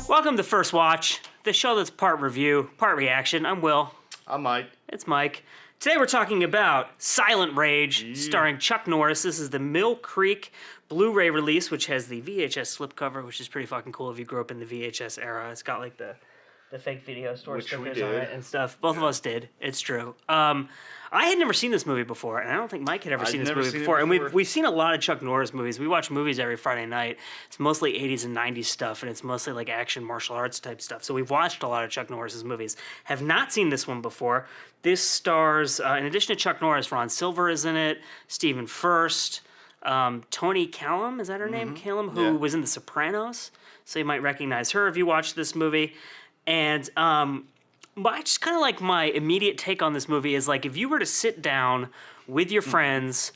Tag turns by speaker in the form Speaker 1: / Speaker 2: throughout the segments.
Speaker 1: Welcome to First Watch, the show that's part review, part reaction. I'm Will.
Speaker 2: I'm Mike.
Speaker 1: It's Mike. Today we're talking about Silent Rage, starring Chuck Norris. This is the Mill Creek Blu-ray release, which has the VHS slipcover, which is pretty fucking cool if you grew up in the VHS era. It's got like the fake video store stickers on it and stuff. Both of us did. It's true. I had never seen this movie before, and I don't think Mike had ever seen this movie before. And we've seen a lot of Chuck Norris movies. We watch movies every Friday night. It's mostly 80s and 90s stuff, and it's mostly like action martial arts type stuff. So we've watched a lot of Chuck Norris's movies. Have not seen this one before. This stars, in addition to Chuck Norris, Ron Silver is in it, Stephen Furst, Toni Callum, is that her name? Callum, who was in The Sopranos. So you might recognize her if you watch this movie. And I just kind of like my immediate take on this movie is like if you were to sit down with your friends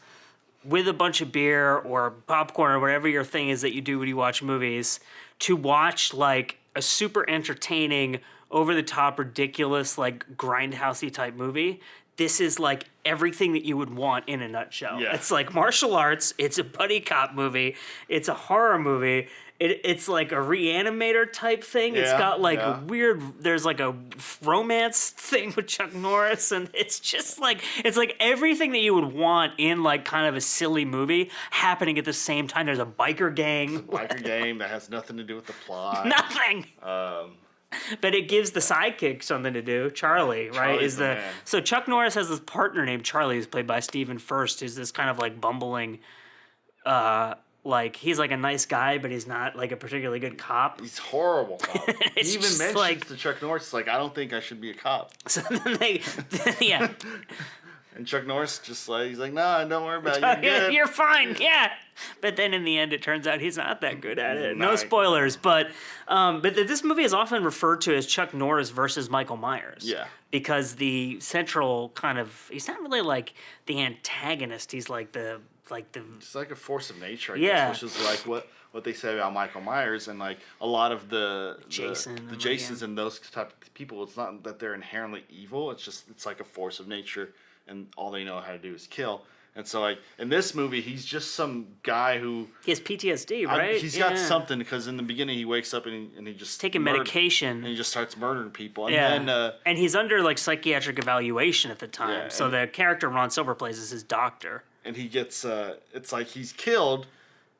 Speaker 1: with a bunch of beer or popcorn or whatever your thing is that you do when you watch movies to watch like a super entertaining, over-the-top, ridiculous, like grindhousey type movie, this is like everything that you would want in a nutshell. Yeah. It's like martial arts, it's a buddy cop movie, it's a horror movie, it's like a reanimator type thing. Yeah, it's got like a weird, there's like a romance thing with Chuck Norris, and it's just like, it's like everything that you would want in like kind of a silly movie happening at the same time. There's a biker gang.
Speaker 2: Biker gang that has nothing to do with the plot.
Speaker 1: Nothing! But it gives the sidekick something to do. Charlie, right?
Speaker 2: Charlie's the man.
Speaker 1: So Chuck Norris has this partner named Charlie, who's played by Stephen Furst, who's this kind of like bumbling, like he's like a nice guy, but he's not like a particularly good cop.
Speaker 2: He's horrible. He even mentions
Speaker 1: like,
Speaker 2: to Chuck Norris, like, I don't think I should be a cop.
Speaker 1: So then yeah.
Speaker 2: And Chuck Norris just like, he's like, nah, don't worry about it. You're good.
Speaker 1: You're fine, yeah. But then in the end, it turns out he's not that good at it. No spoilers, but this movie is often referred to as Chuck Norris versus Michael Myers.
Speaker 2: Yeah.
Speaker 1: Because the central kind of, he's not really like the antagonist. He's like the.
Speaker 2: It's like a force of nature, I guess, which is like what they say about Michael Myers and like a lot of the Jasons and those type of people. It's not that they're inherently evil. It's like a force of nature, and all they know how to do is kill. And so, like, in this movie, he's just some guy who...
Speaker 1: He has PTSD, right?
Speaker 2: He's got something, because in the beginning, he wakes up and he just...
Speaker 1: Taking medication.
Speaker 2: And he just starts murdering people. And then...
Speaker 1: and he's under, like, psychiatric evaluation at the time. Yeah, so the character Ron Silver plays is his doctor.
Speaker 2: And he gets... it's like he's killed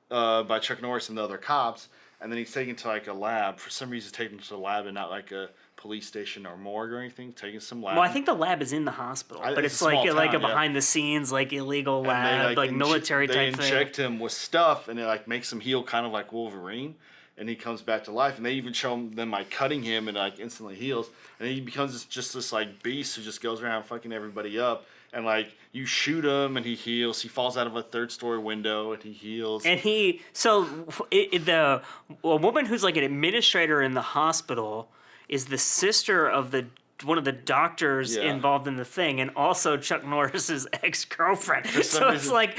Speaker 2: by Chuck Norris and the other cops, and then he's taken to, like, a lab. For some reason, taken to a lab and not, like, a police station or morgue or anything, taking some lab.
Speaker 1: Well, I think the lab is in the hospital, but it's like a behind the scenes, like illegal lab, like military type thing. They inject him with stuff, and it like makes him heal, kind of like Wolverine, and he comes back to life. And they even show them like cutting him, and like instantly heals, and he becomes just this like beast who just goes around fucking everybody up. And like you shoot him, and he heals. He falls out of a third-story window, and he heals. And a woman who's like an administrator in the hospital is the sister of one of the doctors involved in the thing, and also Chuck Norris's ex-girlfriend. So it's like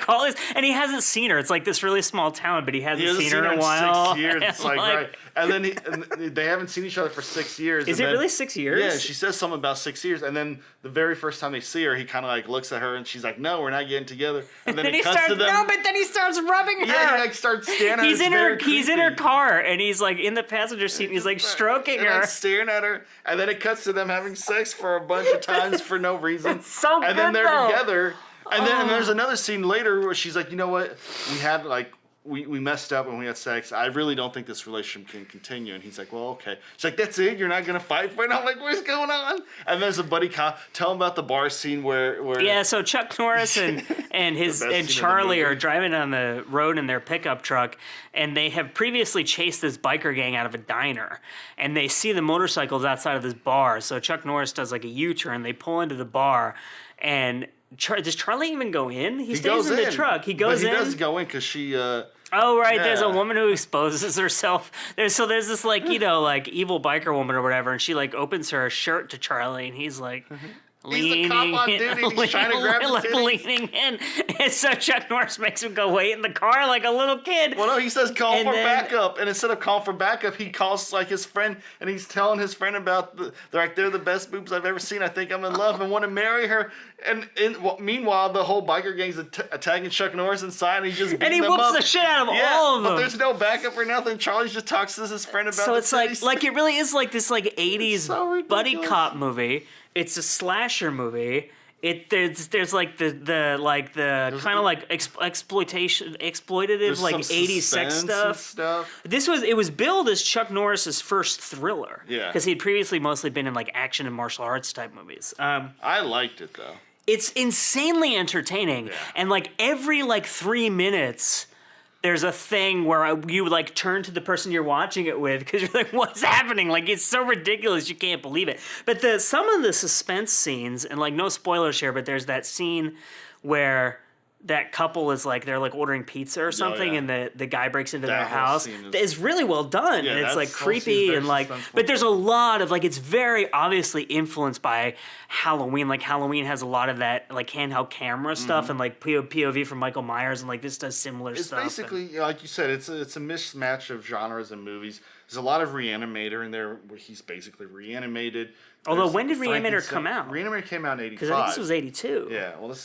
Speaker 1: all this, and he hasn't seen her. It's like this really small town, but he hasn't seen her in a while.
Speaker 2: 6 years. It's like right, and then and they haven't seen each other for 6 years.
Speaker 1: Is it really 6 years?
Speaker 2: Yeah, she says something about 6 years, and then the very first time they see her, he kind of like looks at her, and she's like, "No, we're not getting together." And then he cuts to them.
Speaker 1: No, but then he starts rubbing her.
Speaker 2: Yeah, he like starts standing.
Speaker 1: He's in her car, and he's like in the passenger seat, and he's like stroking her,
Speaker 2: like, staring at her, and then it cuts to them having sex for a bunch of times for no reason.
Speaker 1: It's so good,
Speaker 2: and then they're together, and then there's another scene later where she's like, "You know what? We had like." We messed up when we had sex. I really don't think this relationship can continue. And he's like, well, okay. She's like, that's it? You're not going to fight for it? I'm like, what's going on? And there's a buddy cop. Tell him about the bar scene where
Speaker 1: yeah, so Chuck Norris and Charlie are driving on the road in their pickup truck, and they have previously chased this biker gang out of a diner. And they see the motorcycles outside of this bar. So Chuck Norris does like a U-turn. They pull into the bar, and... does Charlie even go in? He stays in the truck. He goes in.
Speaker 2: But he does go in because she...
Speaker 1: oh, right. Yeah. There's a woman who exposes herself. There's this, like, like, evil biker woman or whatever, and she, like, opens her shirt to Charlie, and he's like,
Speaker 2: He's a cop on duty. And he's trying to grab the titties.
Speaker 1: Leaning in, and so Chuck Norris makes him go wait in the car like a little kid.
Speaker 2: Well, no, he says call for backup, and instead of calling for backup, he calls like his friend, and he's telling his friend about they're the best boobs I've ever seen. I think I'm in love and want to marry her. And meanwhile, the whole biker gang's attacking Chuck Norris inside, and he's just beating them up.
Speaker 1: And he whoops the shit out of all of them.
Speaker 2: But there's no backup or nothing. Charlie just talks to his friend about.
Speaker 1: So
Speaker 2: it's
Speaker 1: like it really is like this like 80s buddy cop movie. It's a slasher movie. There's like the kind of like exploitative like 80s sex stuff. It was billed as Chuck Norris's first thriller.
Speaker 2: Yeah.
Speaker 1: Because he'd previously mostly been in like action and martial arts type movies.
Speaker 2: I liked it though.
Speaker 1: It's insanely entertaining, and like every like 3 minutes, there's a thing where you like turn to the person you're watching it with because you're like, what's happening? Like it's so ridiculous you can't believe it. But some of the suspense scenes, and like no spoilers here, but there's that scene where that couple is like they're like ordering pizza or something, and the guy breaks into their house. It's really well done, and it's like creepy and like. But there's a lot of like it's very obviously influenced by Halloween. Like Halloween has a lot of that like handheld camera stuff and like POV from Michael Myers, and like this does similar stuff.
Speaker 2: It's basically like you said, it's a mismatch of genres and movies. There's a lot of Reanimator in there where he's basically reanimated.
Speaker 1: Although when did Reanimator come out?
Speaker 2: Reanimator came out in 85.
Speaker 1: Because I think this was 82.
Speaker 2: Yeah, well,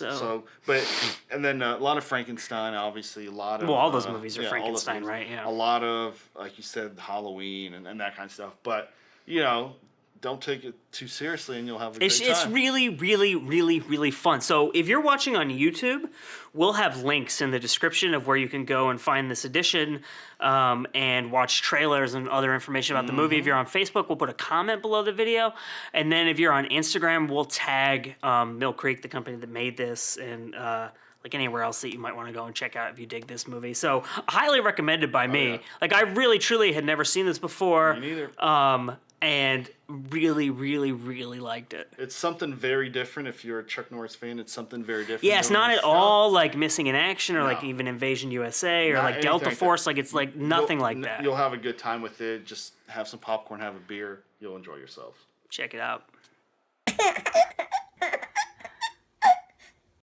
Speaker 2: and then a lot of Frankenstein, obviously, a lot of...
Speaker 1: Well, all those movies are Frankenstein, right? Yeah.
Speaker 2: A lot of, like you said, Halloween and that kind of stuff. But, you know, don't take it too seriously and you'll have a great time. It's
Speaker 1: really, really, really, really fun. So if you're watching on YouTube, we'll have links in the description of where you can go and find this edition and watch trailers and other information about the movie. If you're on Facebook, we'll put a comment below the video. And then if you're on Instagram, we'll tag Mill Creek, the company that made this, and like anywhere else that you might want to go and check out if you dig this movie. So highly recommended by me. Yeah. Like I really, truly had never seen this before.
Speaker 2: Me neither.
Speaker 1: And really, really, really liked it.
Speaker 2: It's something very different. If you're a Chuck Norris fan, it's something very different.
Speaker 1: Yeah, it's not at all like Missing in Action or like even Invasion USA or like Delta Force. Like it's like nothing like that.
Speaker 2: You'll have a good time with it. Just have some popcorn, have a beer. You'll enjoy yourself.
Speaker 1: Check it out.